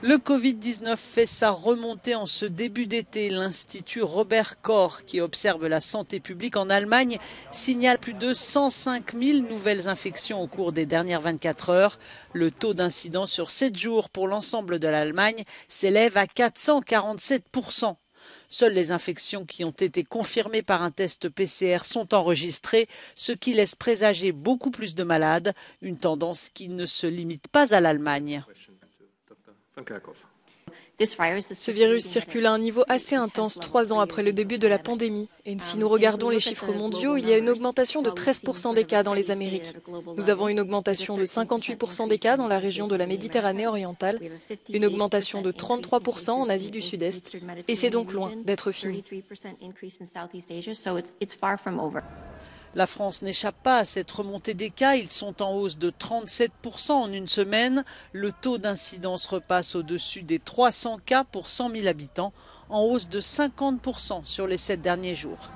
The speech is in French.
Le Covid-19 fait sa remontée en ce début d'été. L'Institut Robert Koch, qui observe la santé publique en Allemagne, signale plus de 105 000 nouvelles infections au cours des dernières 24 heures. Le taux d'incidence sur 7 jours pour l'ensemble de l'Allemagne s'élève à 447%. Seules les infections qui ont été confirmées par un test PCR sont enregistrées, ce qui laisse présager beaucoup plus de malades, une tendance qui ne se limite pas à l'Allemagne. Ce virus circule à un niveau assez intense 3 ans après le début de la pandémie. Et si nous regardons les chiffres mondiaux, il y a une augmentation de 13% des cas dans les Amériques. Nous avons une augmentation de 58% des cas dans la région de la Méditerranée orientale, une augmentation de 33% en Asie du Sud-Est. Et c'est donc loin d'être fini. La France n'échappe pas à cette remontée des cas. Ils sont en hausse de 37% en une semaine. Le taux d'incidence repasse au-dessus des 300 cas pour 100 000 habitants, en hausse de 50% sur les 7 derniers jours.